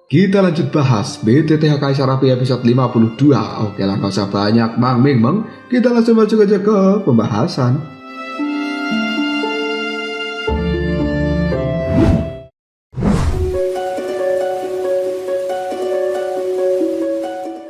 Kita lanjut bahas BTTH Kaisar Api episode 52. Oke lah, gak usah banyak Mang Ming. Kita langsung masuk aja ke pembahasan.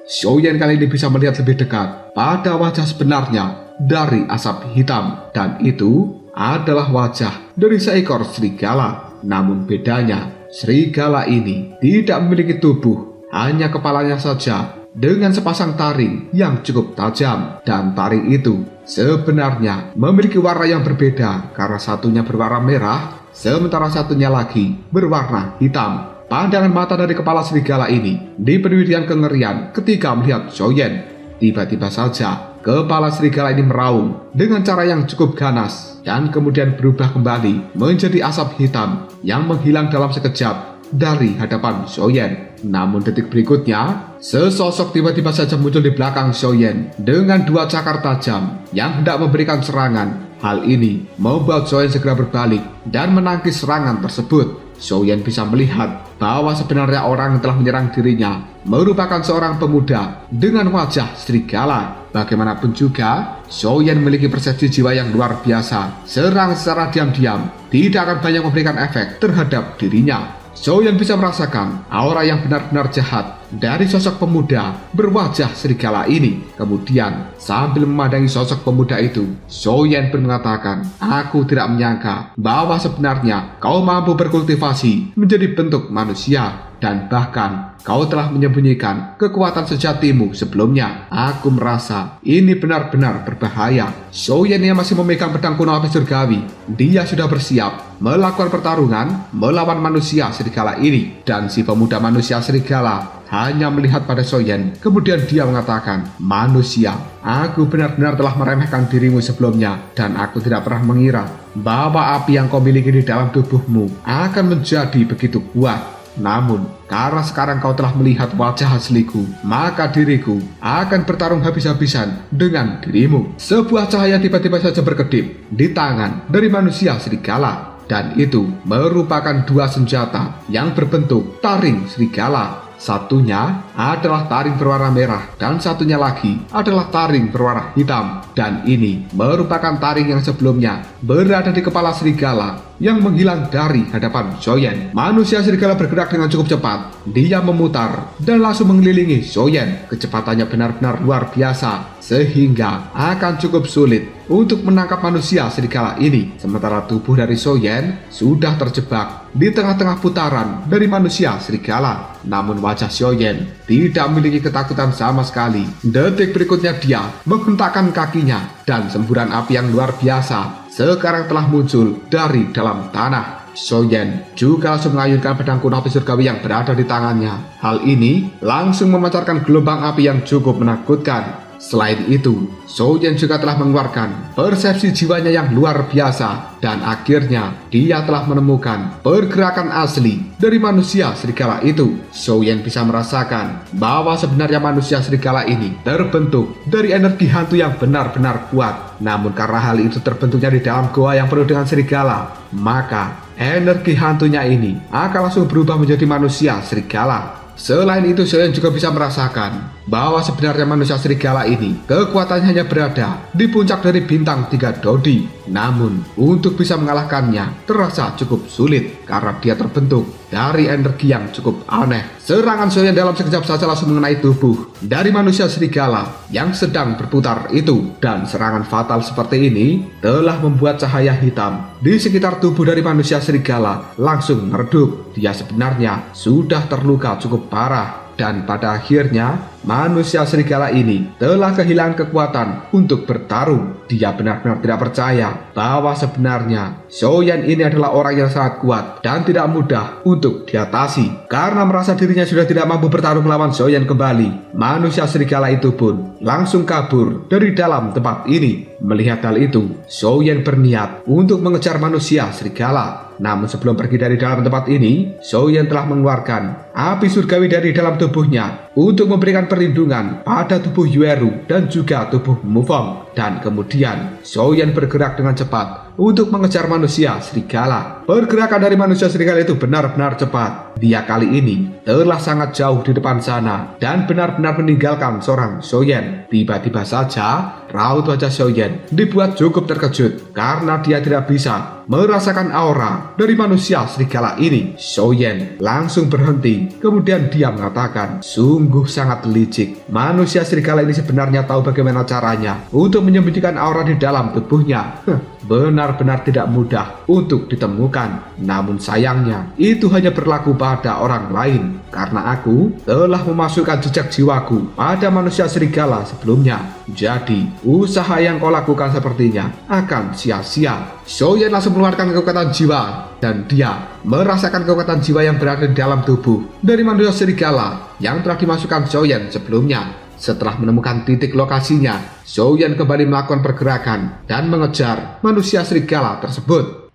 Xiaoyan kali ini bisa melihat lebih dekat pada wajah sebenarnya dari asap hitam, dan itu adalah wajah dari seekor serigala. Namun bedanya, serigala ini tidak memiliki tubuh, hanya kepalanya saja dengan sepasang taring yang cukup tajam, dan taring itu sebenarnya memiliki warna yang berbeda karena satunya berwarna merah sementara satunya lagi berwarna hitam. Pandangan mata dari kepala serigala ini dipenuhi dengan kengerian ketika melihat Xiaoyan. Tiba-tiba saja kepala serigala ini meraung dengan cara yang cukup ganas dan kemudian berubah kembali menjadi asap hitam yang menghilang dalam sekejap dari hadapan Xiaoyan. Namun detik berikutnya, sesosok tiba-tiba saja muncul di belakang Xiaoyan dengan dua cakar tajam yang hendak memberikan serangan. Hal ini membuat Xiaoyan segera berbalik dan menangkis serangan tersebut. Xiaoyan bisa melihat bahwa sebenarnya orang yang telah menyerang dirinya merupakan seorang pemuda dengan wajah serigala. Bagaimanapun juga, Xiaoyan memiliki persepsi jiwa yang luar biasa. Serang secara diam-diam tidak akan banyak memberikan efek terhadap dirinya. Xiaoyan bisa merasakan aura yang benar-benar jahat dari sosok pemuda berwajah serigala ini. Kemudian sambil memandangi sosok pemuda itu, Xiaoyan pun mengatakan, "Aku tidak menyangka bahwa sebenarnya kau mampu berkultivasi menjadi bentuk manusia, dan bahkan kau telah menyembunyikan kekuatan sejatimu sebelumnya. Aku merasa ini benar-benar berbahaya." Xiaoyan yang masih memegang pedang kuno api surgawi, dia sudah bersiap melakukan pertarungan melawan manusia serigala ini. Dan si pemuda manusia serigala hanya melihat pada Xiaoyan, kemudian dia mengatakan, "Manusia, aku benar-benar telah meremehkan dirimu sebelumnya, dan aku tidak pernah mengira bahwa api yang kau miliki di dalam tubuhmu akan menjadi begitu kuat. Namun, karena sekarang kau telah melihat wajah asliku, maka diriku akan bertarung habis-habisan dengan dirimu." Sebuah cahaya tiba-tiba saja berkedip di tangan dari manusia serigala, dan itu merupakan dua senjata yang berbentuk taring serigala. Satunya adalah taring berwarna merah dan satunya lagi adalah taring berwarna hitam. Dan ini merupakan taring yang sebelumnya berada di kepala serigala yang menghilang dari hadapan Xiaoyan. Manusia serigala bergerak dengan cukup cepat. Dia memutar dan langsung mengelilingi Xiaoyan. Kecepatannya benar-benar luar biasa, sehingga akan cukup sulit untuk menangkap manusia serigala ini. Sementara tubuh dari Xiaoyan sudah terjebak di tengah-tengah putaran dari manusia serigala. Namun wajah Xiaoyan tidak memiliki ketakutan sama sekali. Detik berikutnya dia menghentakkan kakinya, dan semburan api yang luar biasa sekarang telah muncul dari dalam tanah. Xiaoyan juga langsung mengayunkan pedang kuno api surgawi yang berada di tangannya. Hal ini langsung memancarkan gelombang api yang cukup menakutkan. Selain itu, Xiaoyan juga telah mengeluarkan persepsi jiwanya yang luar biasa, dan akhirnya dia telah menemukan pergerakan asli dari manusia serigala itu. Xiaoyan bisa merasakan bahwa sebenarnya manusia serigala ini terbentuk dari energi hantu yang benar-benar kuat. Namun karena hal itu terbentuknya di dalam goa yang penuh dengan serigala, maka energi hantunya ini akan langsung berubah menjadi manusia serigala. Selain itu, Xiaoyan juga bisa merasakan bahwa sebenarnya manusia serigala ini kekuatannya hanya berada di puncak dari bintang 3 Dodi. Namun, untuk bisa mengalahkannya terasa cukup sulit karena dia terbentuk dari energi yang cukup aneh. Serangan Xiaoyan dalam sekejap saja langsung mengenai tubuh dari manusia serigala yang sedang berputar itu. Dan serangan fatal seperti ini telah membuat cahaya hitam di sekitar tubuh dari manusia serigala langsung meredup. Dia sebenarnya sudah terluka cukup parah. Dan pada akhirnya, manusia serigala ini telah kehilangan kekuatan untuk bertarung. Dia benar-benar tidak percaya bahwa sebenarnya Xiaoyan ini adalah orang yang sangat kuat dan tidak mudah untuk diatasi. Karena merasa dirinya sudah tidak mampu bertarung melawan Xiaoyan kembali, manusia serigala itu pun langsung kabur dari dalam tempat ini. Melihat hal itu, Xiaoyan berniat untuk mengejar manusia serigala. Namun sebelum pergi dari dalam tempat ini, Xiaoyan telah mengeluarkan api surgawi dari dalam tubuhnya untuk memberikan perlindungan pada tubuh Yueru dan juga tubuh Mufong. Dan kemudian Xiaoyan bergerak dengan cepat untuk mengejar manusia serigala. Pergerakan dari manusia serigala itu benar-benar cepat. Dia kali ini telah sangat jauh di depan sana dan benar-benar meninggalkan seorang Xiaoyan. Tiba-tiba saja raut wajah Xiaoyan dibuat cukup terkejut karena dia tidak bisa merasakan aura dari manusia serigala ini. Xiaoyan langsung berhenti, kemudian dia mengatakan, sungguh sangat licik. Manusia serigala ini sebenarnya tahu bagaimana caranya untuk menyembunyikan aura di dalam tubuhnya. Benar-benar tidak mudah untuk ditemukan. Namun sayangnya itu hanya berlaku pada orang lain, karena aku telah memasukkan jejak jiwaku pada manusia serigala sebelumnya. Jadi usaha yang kau lakukan sepertinya akan sia-sia. Xiaoyan langsung mengeluarkan kekuatan jiwa dan dia merasakan kekuatan jiwa yang berada di dalam tubuh dari manusia serigala yang telah dimasukkan Xiaoyan sebelumnya. Setelah menemukan titik lokasinya, Xiaoyan kembali melakukan pergerakan dan mengejar manusia serigala tersebut.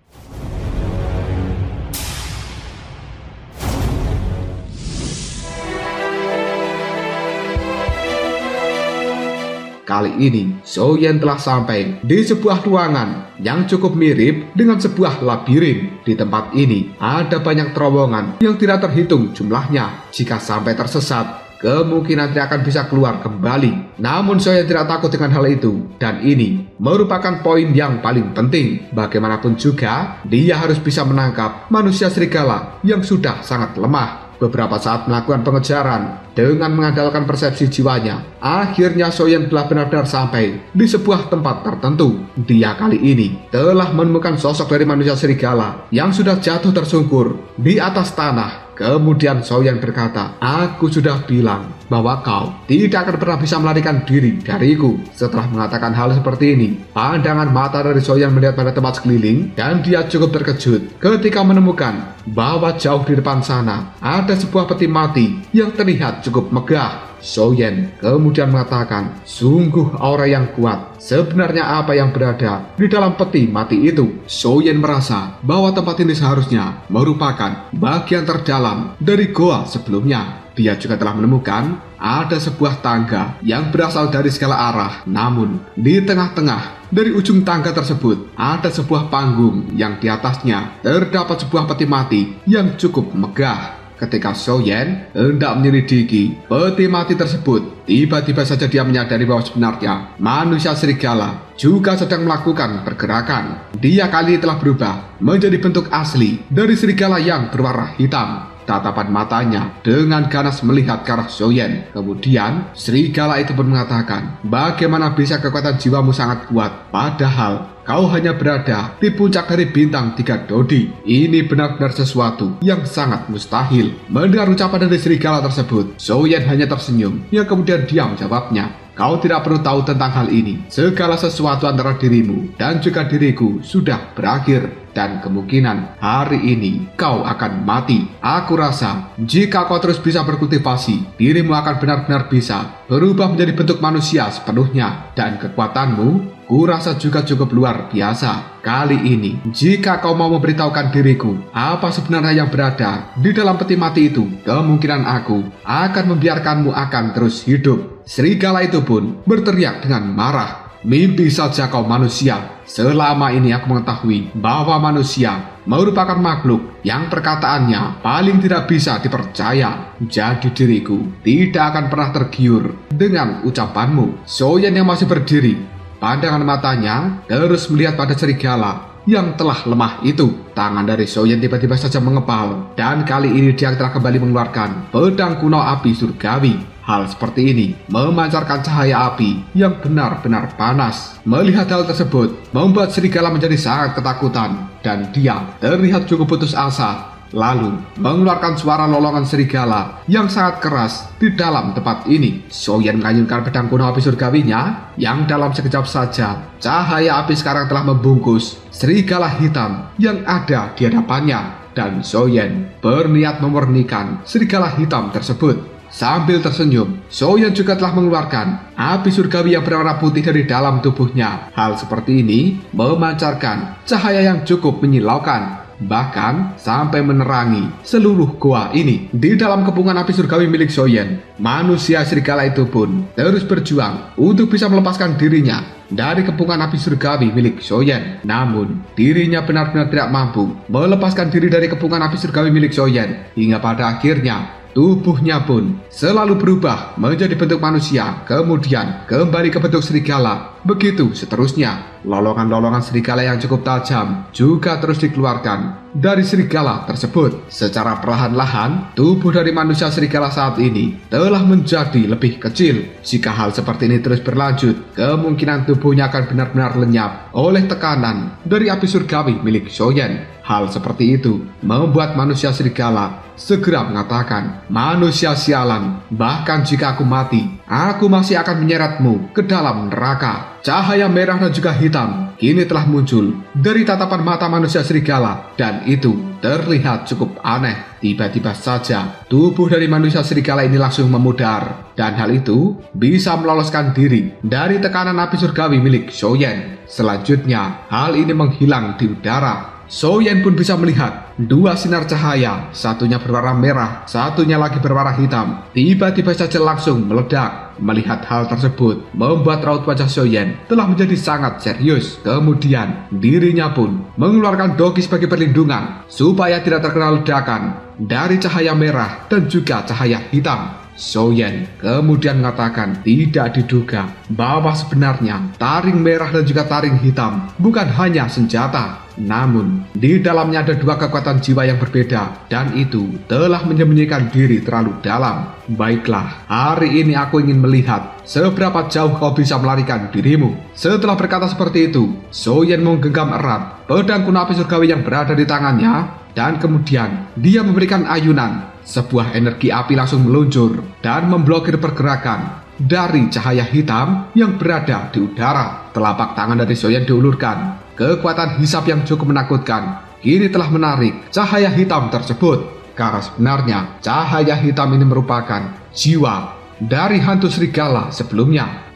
Kali ini, Xiaoyan telah sampai di sebuah ruangan yang cukup mirip dengan sebuah labirin. Di tempat ini, ada banyak terowongan yang tidak terhitung jumlahnya. Jika sampai tersesat, kemungkinan tidak akan bisa keluar kembali. Namun Xiaoyan tidak takut dengan hal itu, dan ini merupakan poin yang paling penting. Bagaimanapun juga, dia harus bisa menangkap manusia serigala yang sudah sangat lemah. Beberapa saat melakukan pengejaran dengan mengandalkan persepsi jiwanya, akhirnya Xiaoyan telah benar-benar sampai di sebuah tempat tertentu. Dia kali ini telah menemukan sosok dari manusia serigala yang sudah jatuh tersungkur di atas tanah. Kemudian Xiaoyan berkata, aku sudah bilang bahwa kau tidak akan pernah bisa melarikan diri dariku. Setelah mengatakan hal seperti ini, pandangan mata dari Xiaoyan melihat pada tempat sekeliling dan dia cukup terkejut ketika menemukan bahwa jauh di depan sana ada sebuah peti mati yang terlihat cukup megah. Xiaoyan kemudian mengatakan, sungguh aura yang kuat. Sebenarnya apa yang berada di dalam peti mati itu? Xiaoyan merasa bahwa tempat ini seharusnya merupakan bagian terdalam dari goa sebelumnya. Dia juga telah menemukan ada sebuah tangga yang berasal dari segala arah. Namun di tengah-tengah dari ujung tangga tersebut ada sebuah panggung yang di atasnya terdapat sebuah peti mati yang cukup megah. Ketika Xiaoyan hendak menyelidiki peti mati tersebut, tiba-tiba saja dia menyadari bahwa sebenarnya manusia serigala juga sedang melakukan pergerakan. Dia kali ini telah berubah menjadi bentuk asli dari serigala yang berwarna hitam. Tatapan matanya dengan ganas melihat ke arah Xiaoyan. Kemudian serigala itu pun mengatakan, bagaimana bisa kekuatan jiwamu sangat kuat, padahal kau hanya berada di puncak dari bintang 3 Dodi. Ini benar-benar sesuatu yang sangat mustahil. Mendengar ucapan dari serigala tersebut, Xiaoyan hanya tersenyum. Yang kemudian dia menjawabnya, kau tidak perlu tahu tentang hal ini. Segala sesuatu antara dirimu dan juga diriku sudah berakhir. Dan kemungkinan hari ini kau akan mati. Aku rasa jika kau terus bisa berkultivasi, dirimu akan benar-benar bisa berubah menjadi bentuk manusia sepenuhnya. Dan kekuatanmu kurasa juga cukup luar biasa. Kali ini, jika kau mau memberitahukan diriku apa sebenarnya yang berada di dalam peti mati itu, kemungkinan aku akan membiarkanmu akan terus hidup. Serigala itu pun berteriak dengan marah. Mimpi saja kau manusia. Selama ini aku mengetahui bahwa manusia merupakan makhluk yang perkataannya paling tidak bisa dipercaya. Jadi diriku tidak akan pernah tergiur dengan ucapanmu. Xiaoyan yang masih berdiri, pandangan matanya terus melihat pada serigala yang telah lemah itu. Tangan dari Xiaoyan tiba-tiba saja mengepal, dan kali ini dia telah kembali mengeluarkan pedang kuno api surgawi. Hal seperti ini memancarkan cahaya api yang benar-benar panas. Melihat hal tersebut membuat serigala menjadi sangat ketakutan, dan dia terlihat cukup putus asa. Lalu mengeluarkan suara lolongan serigala yang sangat keras di dalam tempat ini. Xiaoyan mengayunkan pedang kuno api surgawinya yang dalam sekejap saja cahaya api sekarang telah membungkus serigala hitam yang ada di hadapannya. Dan Xiaoyan berniat memurnikan serigala hitam tersebut. Sambil tersenyum, Xiaoyan juga telah mengeluarkan api surgawi yang berwarna putih dari dalam tubuhnya. Hal seperti ini memancarkan cahaya yang cukup menyilaukan. bahkan sampai menerangi seluruh goa ini. Di dalam kepungan api surgawi milik Soyen, manusia serigala itu pun terus berjuang untuk bisa melepaskan dirinya dari kepungan api surgawi milik Soyen. Namun, dirinya benar-benar tidak mampu melepaskan diri dari kepungan api surgawi milik Soyen, hingga pada akhirnya tubuhnya pun selalu berubah menjadi bentuk manusia, kemudian kembali ke bentuk serigala. Begitu seterusnya. Lolongan-lolongan serigala yang cukup tajam juga terus dikeluarkan dari serigala tersebut. Secara perlahan-lahan, tubuh dari manusia serigala saat ini telah menjadi lebih kecil. Jika hal seperti ini terus berlanjut, kemungkinan tubuhnya akan benar-benar lenyap oleh tekanan dari api surgawi milik Soyen. Hal seperti itu membuat manusia serigala segera mengatakan, "Manusia sialan, bahkan jika aku mati, aku masih akan menyeretmu ke dalam neraka." Cahaya merah dan juga hitam kini telah muncul dari tatapan mata manusia serigala, dan itu terlihat cukup aneh. Tiba-tiba saja tubuh dari manusia serigala ini langsung memudar, dan hal itu bisa meloloskan diri dari tekanan api surgawi milik Soyen. Selanjutnya, hal ini menghilang di udara. Soyen pun bisa melihat dua sinar cahaya, satunya berwarna merah, satunya lagi berwarna hitam. Tiba-tiba saja langsung meledak. Melihat hal tersebut membuat raut wajah Soyen telah menjadi sangat serius. Kemudian dirinya pun mengeluarkan dogi sebagai perlindungan supaya tidak terkena ledakan dari cahaya merah dan juga cahaya hitam. Soyen kemudian mengatakan tidak diduga bahwa sebenarnya taring merah dan juga taring hitam bukan hanya senjata, namun di dalamnya ada dua kekuatan jiwa yang berbeda, dan itu telah menyembunyikan diri terlalu dalam. Baiklah, hari ini aku ingin melihat seberapa jauh kau bisa melarikan dirimu. Setelah berkata seperti itu, Soyen menggenggam erat pedang kuno api surgawi yang berada di tangannya, dan kemudian dia memberikan ayunan. Sebuah energi api langsung meluncur dan memblokir pergerakan dari cahaya hitam yang berada di udara. Telapak tangan dari Soyen diulurkan. Kekuatan hisap yang cukup menakutkan kini telah menarik cahaya hitam tersebut. Karena sebenarnya cahaya hitam ini merupakan jiwa dari hantu serigala sebelumnya.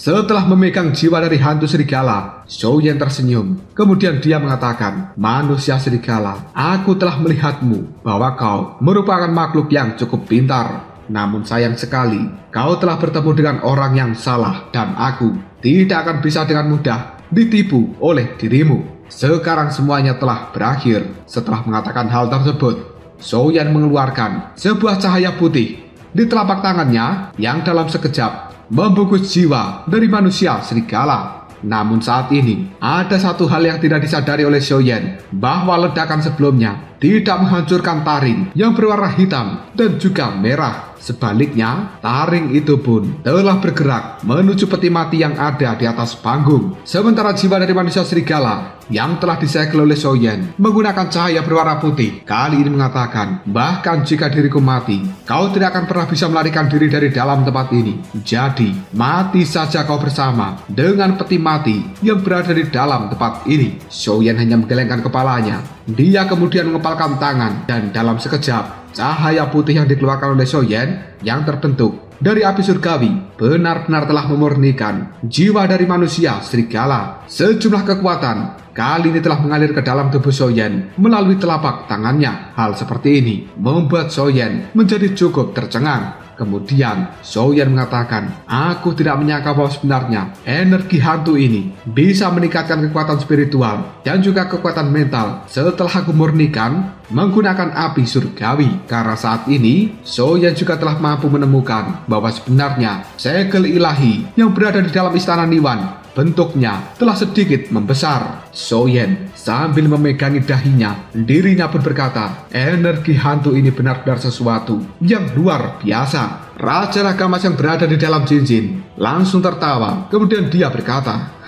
Setelah memegang jiwa dari hantu serigala, Soyen tersenyum. Kemudian dia mengatakan, "Manusia serigala, aku telah melihatmu bahwa kau merupakan makhluk yang cukup pintar. Namun sayang sekali, kau telah bertemu dengan orang yang salah, dan aku tidak akan bisa dengan mudah ditipu oleh dirimu." Sekarang semuanya telah berakhir. Setelah mengatakan hal tersebut, Soyen mengeluarkan sebuah cahaya putih di telapak tangannya yang dalam sekejap membungkus jiwa dari manusia serigala. Namun saat ini ada satu hal yang tidak disadari oleh Soyen, bahwa ledakan sebelumnya tidak menghancurkan taring yang berwarna hitam dan juga merah. Sebaliknya, taring itu pun telah bergerak menuju peti mati yang ada di atas panggung. Sementara jiwa dari manusia serigala yang telah disegel oleh Soyen menggunakan cahaya berwarna putih kali ini mengatakan, "Bahkan jika diriku mati, kau tidak akan pernah bisa melarikan diri dari dalam tempat ini. Jadi, mati saja kau bersama dengan peti mati yang berada di dalam tempat ini." Soyen hanya menggelengkan kepalanya. Dia kemudian mengepalkan tangan, dan dalam sekejap cahaya putih yang dikeluarkan oleh Soyen yang terbentuk dari api surgawi benar-benar telah memurnikan jiwa dari manusia serigala. Sejumlah kekuatan kali ini telah mengalir ke dalam tubuh Soyen melalui telapak tangannya. Hal seperti ini membuat Soyen menjadi cukup tercengang. Kemudian Soyen mengatakan, "Aku tidak menyangka bahwa sebenarnya energi hantu ini bisa meningkatkan kekuatan spiritual dan juga kekuatan mental setelah aku murnikan menggunakan api surgawi." Karena saat ini Soyen juga telah mampu menemukan bahwa sebenarnya segel ilahi yang berada di dalam istana Niwan bentuknya telah sedikit membesar. Soyen sambil memegangi dahinya, dirinya pun berkata, "Energi hantu ini benar-benar sesuatu yang luar biasa." Raja Naga Emas yang berada di dalam cincin langsung tertawa. Kemudian dia berkata,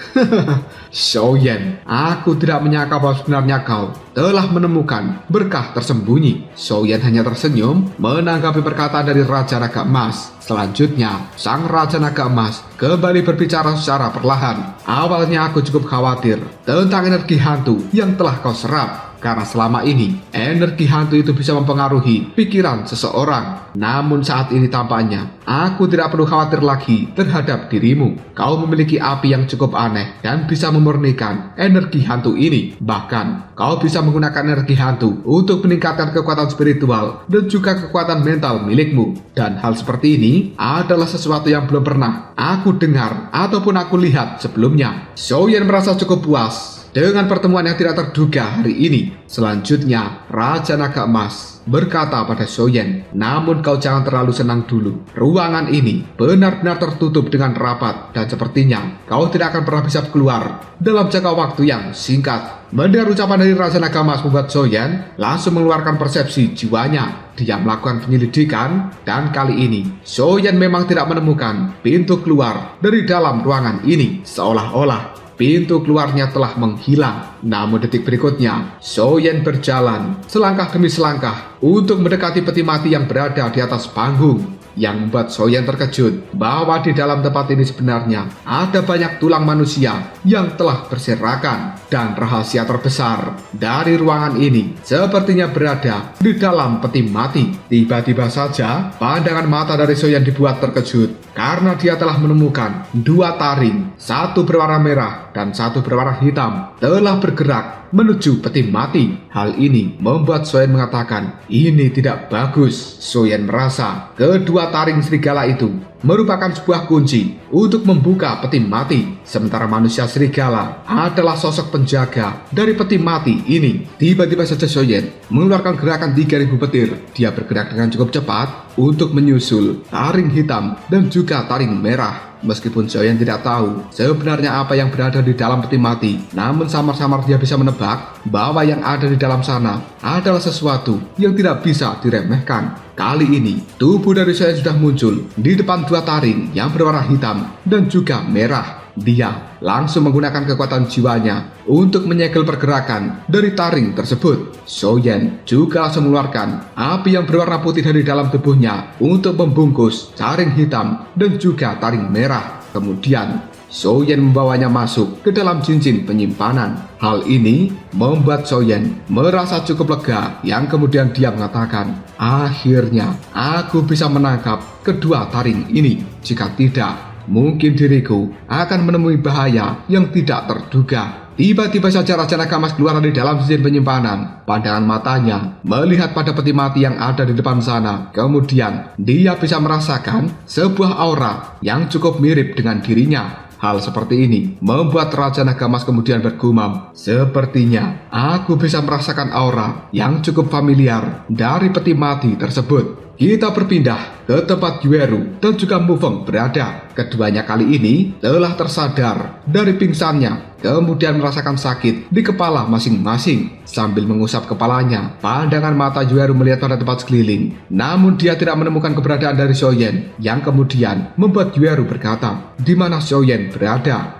"Soyen, aku tidak menyangka bahwa sebenarnya kau telah menemukan berkah tersembunyi." Soyen hanya tersenyum menanggapi perkataan dari Raja Naga Emas. Selanjutnya, sang Raja Naga Emas kembali berbicara secara perlahan. "Awalnya aku cukup khawatir tentang energi hantu yang telah kau serap. karena selama ini energi hantu itu bisa mempengaruhi pikiran seseorang. Namun saat ini tampaknya aku tidak perlu khawatir lagi terhadap dirimu. Kau memiliki api yang cukup aneh dan bisa memurnikan energi hantu ini. Bahkan kau bisa menggunakan energi hantu untuk meningkatkan kekuatan spiritual dan juga kekuatan mental milikmu. Dan hal seperti ini adalah sesuatu yang belum pernah aku dengar ataupun aku lihat sebelumnya. Xiaoyan merasa cukup puas dengan pertemuan yang tidak terduga hari ini. Selanjutnya, Raja Naga Emas berkata pada Xiaoyan, namun kau jangan terlalu senang dulu. Ruangan ini benar-benar tertutup dengan rapat dan sepertinya kau tidak akan pernah bisa keluar dalam jangka waktu yang singkat. Mendengar ucapan dari Raja Naga Emas membuat Xiaoyan langsung mengeluarkan persepsi jiwanya. Dia melakukan penyelidikan dan kali ini Xiaoyan memang tidak menemukan pintu keluar dari dalam ruangan ini. Seolah-olah pintu keluarnya telah menghilang. Namun detik berikutnya, Xiaoyan berjalan selangkah demi selangkah untuk mendekati peti mati yang berada di atas panggung. Yang membuat Xiaoyan terkejut bahwa di dalam tempat ini sebenarnya ada banyak tulang manusia yang telah berserakan. Dan rahasia terbesar dari ruangan ini sepertinya berada di dalam peti mati. Tiba-tiba saja pandangan mata dari Xiaoyan dibuat terkejut karena dia telah menemukan dua taring, satu berwarna merah dan satu berwarna hitam, telah bergerak menuju peti mati. Hal ini membuat Xiaoyan mengatakan, ini tidak bagus. Xiaoyan merasa kedua taring serigala itu merupakan sebuah kunci untuk membuka peti mati. Sementara manusia serigala adalah sosok penjaga dari peti mati ini. Tiba-tiba saja Xiaoyan mengeluarkan gerakan 3000 petir. Dia bergerak dengan cukup cepat untuk menyusul taring hitam dan juga taring merah. Meskipun Xiaoyan tidak tahu sebenarnya apa yang berada di dalam peti mati, namun samar-samar dia bisa menebak bahwa yang ada di dalam sana adalah sesuatu yang tidak bisa diremehkan. Kali ini, tubuh dari Xiaoyan sudah muncul di depan dua taring yang berwarna hitam dan juga merah. Dia langsung menggunakan kekuatan jiwanya untuk menyegel pergerakan dari taring tersebut. Xiaoyan juga langsung mengeluarkan api yang berwarna putih dari dalam tubuhnya untuk membungkus taring hitam dan juga taring merah. Kemudian Xiaoyan membawanya masuk ke dalam cincin penyimpanan. Hal ini membuat Xiaoyan merasa cukup lega, yang kemudian dia mengatakan, akhirnya aku bisa menangkap kedua taring ini. Jika tidak, mungkin diriku akan menemui bahaya yang tidak terduga. Tiba-tiba saja Raja Naga Emas keluar dari dalam cincin penyimpanan. Pandangan matanya melihat pada peti mati yang ada di depan sana. Kemudian dia bisa merasakan sebuah aura yang cukup mirip dengan dirinya. Hal seperti ini membuat Raja Naga Emas kemudian bergumam, sepertinya aku bisa merasakan aura yang cukup familiar dari peti mati tersebut. Kita berpindah ke tempat Yueru dan juga Mufeng berada. Keduanya kali ini telah tersadar dari pingsannya, kemudian merasakan sakit di kepala masing-masing. Sambil mengusap kepalanya, pandangan mata Yueru melihat pada tempat sekeliling. Namun dia tidak menemukan keberadaan dari Xiaoyan, yang kemudian membuat Yueru berkata, di mana Xiaoyan berada.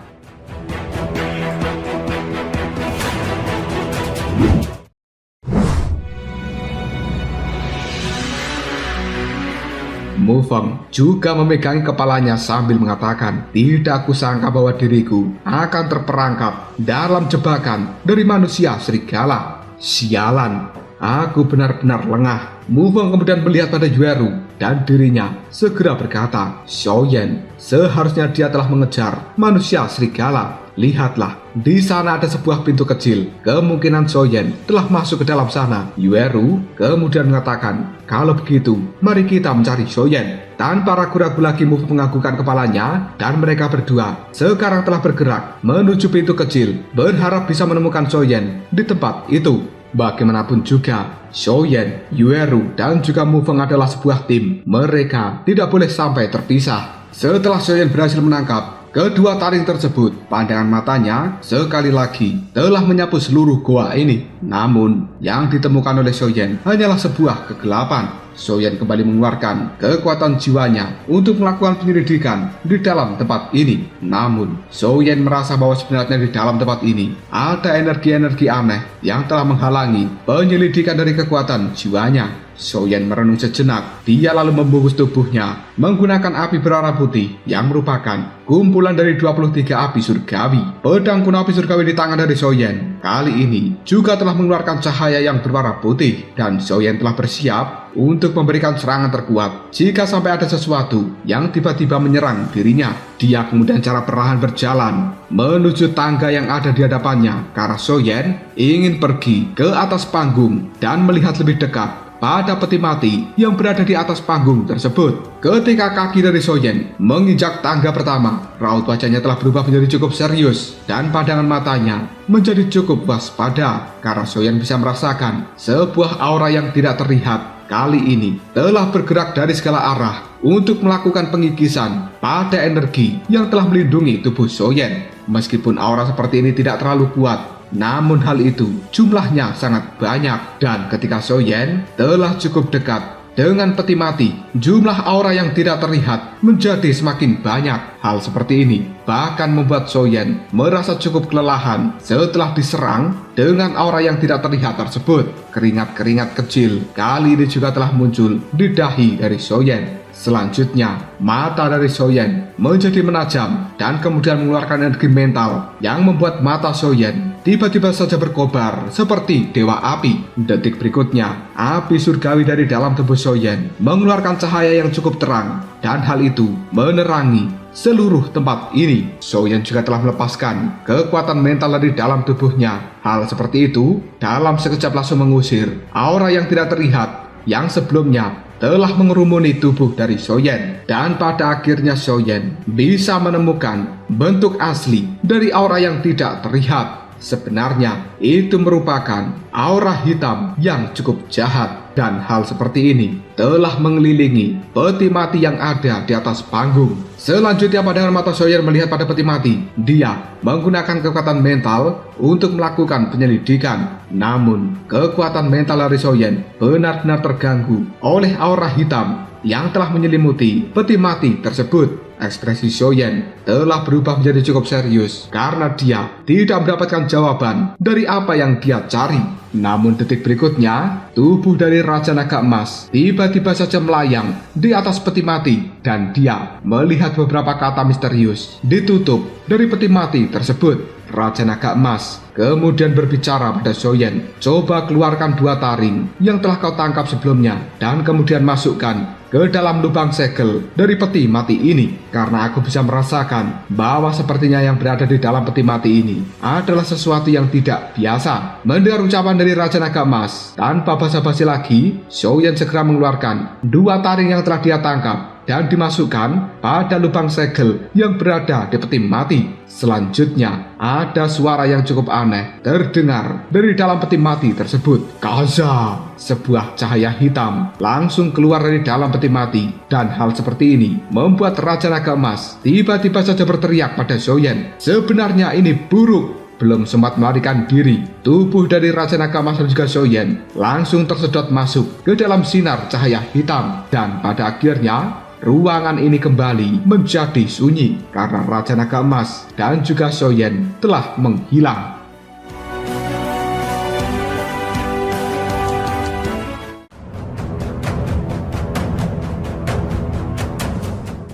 Mufeng juga memegangi kepalanya sambil mengatakan, tidak kusangka bahwa diriku akan terperangkap dalam jebakan dari manusia serigala. Sialan, aku benar-benar lengah. Mufeng kemudian melihat pada Yueru dan dirinya segera berkata, Xiaoyan, seharusnya dia telah mengejar manusia serigala. Lihatlah, di sana ada sebuah pintu kecil. Kemungkinan Xiaoyan telah masuk ke dalam sana. Yueru kemudian mengatakan, kalau begitu, mari kita mencari Xiaoyan. Tanpa ragu-ragu lagi, Mufeng menganggukkan kepalanya dan mereka berdua sekarang telah bergerak menuju pintu kecil, berharap bisa menemukan Xiaoyan di tempat itu. Bagaimanapun juga, Xiaoyan, Yueru, dan juga Mufeng adalah sebuah tim. Mereka tidak boleh sampai terpisah. Setelah Xiaoyan berhasil menangkap kedua taring tersebut, pandangan matanya sekali lagi telah menyapu seluruh goa ini. Namun, yang ditemukan oleh Xiaoyan hanyalah sebuah kegelapan. Xiaoyan kembali mengeluarkan kekuatan jiwanya untuk melakukan penyelidikan di dalam tempat ini. Namun, Xiaoyan merasa bahwa sebenarnya di dalam tempat ini ada energi-energi aneh yang telah menghalangi penyelidikan dari kekuatan jiwanya. Soyen merenung sejenak. Dia lalu membungkus tubuhnya menggunakan api berwarna putih yang merupakan kumpulan dari 23 api surgawi. Pedang kuno api surgawi di tangan dari Soyen kali ini juga telah mengeluarkan cahaya yang berwarna putih, dan Soyen telah bersiap untuk memberikan serangan terkuat jika sampai ada sesuatu yang tiba-tiba menyerang dirinya. Dia kemudian cara perlahan berjalan menuju tangga yang ada di hadapannya karena Soyen ingin pergi ke atas panggung dan melihat lebih dekat pada peti mati yang berada di atas panggung tersebut. Ketika kaki dari Soyen menginjak tangga pertama, raut wajahnya telah berubah menjadi cukup serius dan pandangan matanya menjadi cukup waspada karena Soyen bisa merasakan sebuah aura yang tidak terlihat kali ini telah bergerak dari segala arah untuk melakukan pengikisan pada energi yang telah melindungi tubuh Soyen. Meskipun aura seperti ini tidak terlalu kuat, namun hal itu jumlahnya sangat banyak, dan ketika Soyen telah cukup dekat dengan peti mati, jumlah aura yang tidak terlihat menjadi semakin banyak. Hal seperti ini bahkan membuat Soyen merasa cukup kelelahan setelah diserang dengan aura yang tidak terlihat tersebut. Keringat-keringat kecil kali ini juga telah muncul di dahi dari Soyen. Selanjutnya, mata dari Soyen menjadi menajam dan kemudian mengeluarkan energi mental yang membuat mata Soyen tiba-tiba saja berkobar seperti dewa api. Detik berikutnya, api surgawi dari dalam tubuh Soyen mengeluarkan cahaya yang cukup terang, dan hal itu menerangi seluruh tempat ini. Soyen juga telah melepaskan kekuatan mental dari dalam tubuhnya. Hal seperti itu dalam sekejap langsung mengusir aura yang tidak terlihat yang sebelumnya telah mengerumuni tubuh dari Soyen, dan pada akhirnya Soyen bisa menemukan bentuk asli dari aura yang tidak terlihat. Sebenarnya itu merupakan aura hitam yang cukup jahat, dan hal seperti ini telah mengelilingi peti mati yang ada di atas panggung. Selanjutnya, pandangan mata Soyen melihat pada peti mati. Dia menggunakan kekuatan mental untuk melakukan penyelidikan. Namun kekuatan mental dari Soyen benar-benar terganggu oleh aura hitam yang telah menyelimuti peti mati tersebut. Ekspresi Soyen telah berubah menjadi cukup serius karena dia tidak mendapatkan jawaban dari apa yang dia cari. Namun detik berikutnya, tubuh dari Raja Naga Emas tiba-tiba saja melayang di atas peti mati, dan dia melihat beberapa kata misterius ditutup dari peti mati tersebut. Raja Naga Emas kemudian berbicara pada Soyen, "Coba keluarkan 2 taring yang telah kau tangkap sebelumnya dan kemudian masukkan ke dalam lubang segel dari peti mati ini, karena aku bisa merasakan bahwa sepertinya yang berada di dalam peti mati ini adalah sesuatu yang tidak biasa." Mendengar ucapan dari Raja Naga Emas, tanpa basa-basi lagi, Soyen segera mengeluarkan 2 taring yang telah dia tangkap dan dimasukkan pada lubang segel yang berada di peti mati. Selanjutnya, ada suara yang cukup aneh terdengar dari dalam peti mati tersebut. "Kaza!" Sebuah cahaya hitam langsung keluar dari dalam peti mati, dan hal seperti ini membuat Raja Naga Emas tiba-tiba saja berteriak pada Soyen. Sebenarnya ini buruk. Belum sempat melarikan diri, tubuh dari Raja Naga Emas dan juga Soyen langsung tersedot masuk ke dalam sinar cahaya hitam, dan pada akhirnya ruangan ini kembali menjadi sunyi karena Raja Naga Emas dan juga Soyen telah menghilang.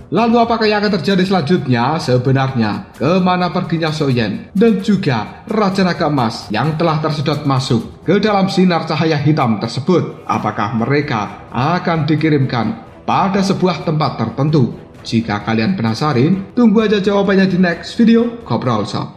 Lalu apakah yang akan terjadi selanjutnya? Sebenarnya kemana perginya Soyen dan juga Raja Naga Emas yang telah tersedot masuk ke dalam sinar cahaya hitam tersebut? Apakah mereka akan dikirimkan pada sebuah tempat tertentu? Jika kalian penasaran, tunggu aja jawabannya di next video Ngobrol Shop.